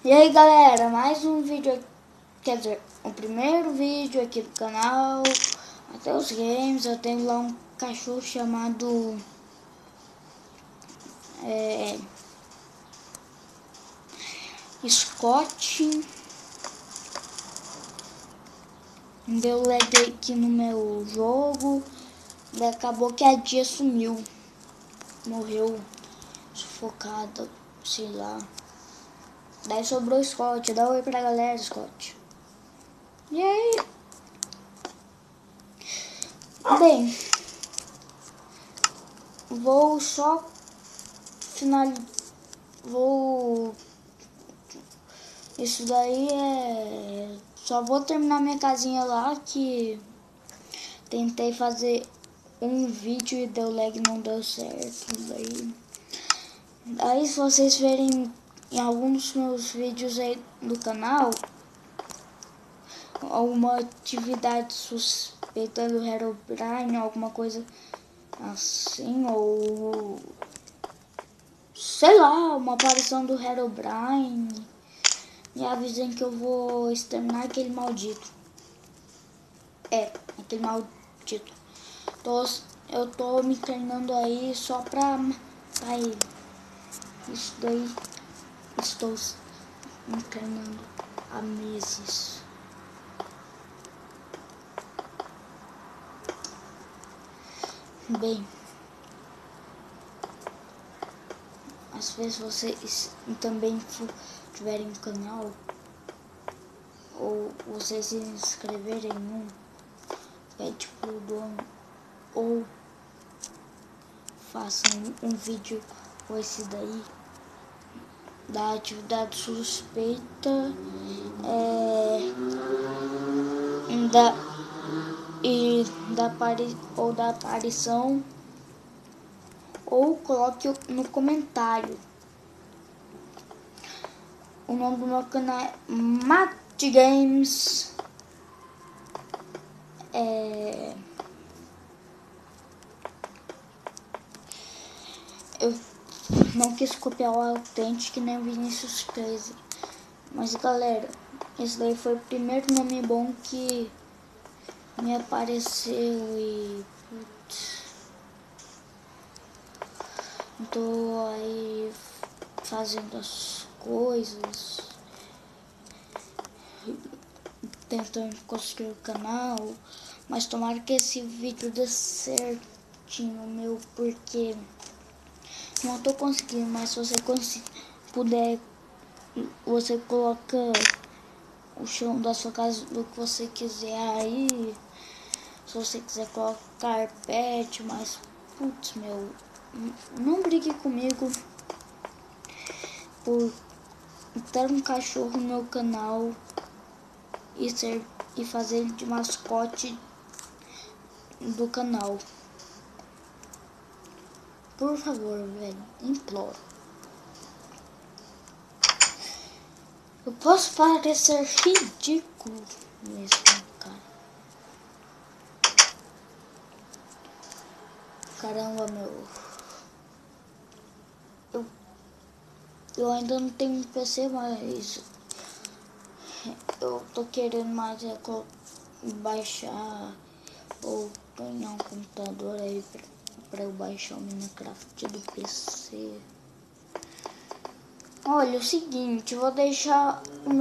E aí galera, mais um vídeo, quer dizer, o primeiro vídeo aqui do canal, até os games. Eu tenho lá um cachorro chamado Scott. Deu lag aqui no meu jogo, e acabou que a Dia sumiu, morreu sufocada, sei lá. Daí sobrou o Scott. Dá um oi pra galera, Scott. E aí? Bem, vou só finalizar. Isso daí só vou terminar minha casinha lá, que tentei fazer um vídeo e deu lag, não deu certo. Daí se vocês verem em alguns dos meus vídeos aí do canal alguma atividade suspeita do Herobrine, alguma coisa assim, ou sei lá, uma aparição do Herobrine, me avisem que eu vou exterminar aquele maldito. Aquele maldito. Eu tô me treinando aí só pra matar ele. Isso daí, estou me treinando há meses. Bem, às vezes vocês também tiverem um canal, ou vocês se inscreverem em um, tipo dono, ou façam um vídeo com esse daí da atividade suspeita da aparição, ou coloque no comentário. O nome do meu canal é Matt Games. Eu não quis copiar o Authentic nem o Vinicius 13. Mas galera, esse daí foi o primeiro nome bom que me apareceu e putz, tô aí fazendo as coisas, tentando construir o canal, mas tomara que esse vídeo dê certinho, meu, porque não tô conseguindo. Mas se você puder, você coloca o chão da sua casa do que você quiser aí. Se você quiser colocar carpete, mas putz, meu, não brigue comigo por ter um cachorro no meu canal e fazer ele de mascote do canal. Por favor, velho, imploro. Eu posso parecer ridículo mesmo, cara. Caramba, meu. Eu ainda não tenho um PC, mas eu tô querendo mais baixar ou ganhar um computador aí pra eu baixar o Minecraft do PC. Olha, é o seguinte, vou deixar o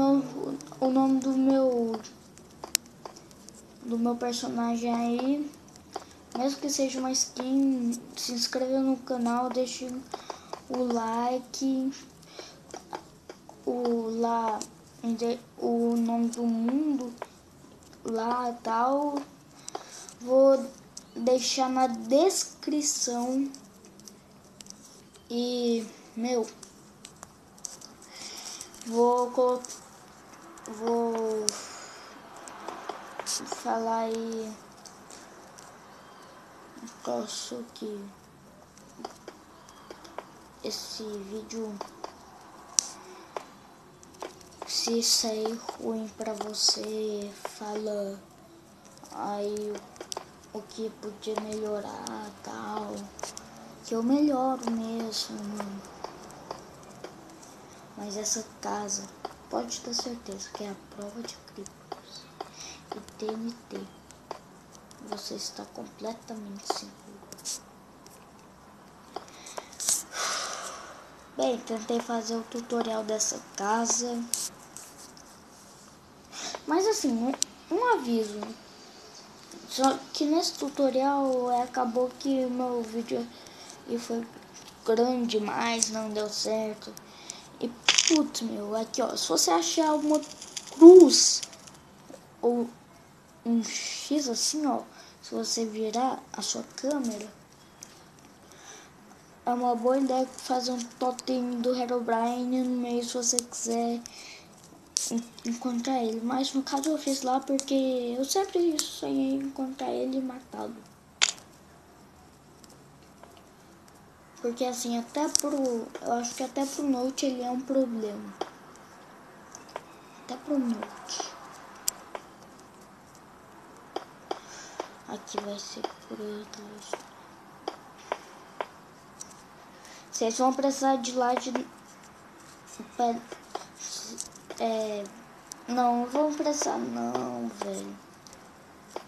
nome do meu personagem aí, mesmo que seja uma skin. Se inscreva no canal, deixe o like, o nome do mundo lá tal. Vou deixar na descrição. E meu, vou falar aí um negócio que esse vídeo, se sair ruim pra você, fala aí o que podia melhorar, tal, que eu melhoro mesmo. Mas essa casa pode ter certeza que é a prova de criptos e TNT. Você está completamente seguro. Bem, tentei fazer o tutorial dessa casa. Mas assim, um aviso. Só que nesse tutorial acabou que o meu vídeo foi grande demais, não deu certo. E putz, meu, aqui ó, se você achar uma cruz ou um X assim, ó, se você virar a sua câmera, é uma boa ideia fazer um totem do Herobrine no meio se você quiser encontrar ele. Mas no caso eu fiz lá porque eu sempre sonhei em encontrar ele e matá-lo. Porque assim, eu acho que até pro Note ele é um problema. Até pro Note. Aqui vai ser por eles. Vocês vão precisar de lá de... Não vão precisar não, velho.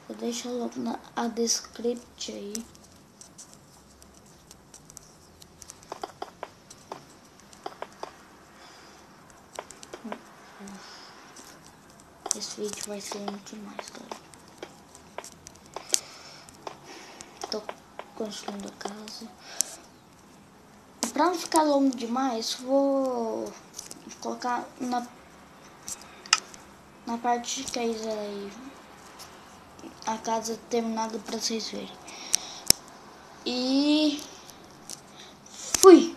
Eu deixo logo a descript aí. Esse vídeo vai ser muito mais, galera. Tô construindo a casa. Pra não ficar longo demais, vou colocar na parte de trás aí a casa terminada pra vocês verem. E fui!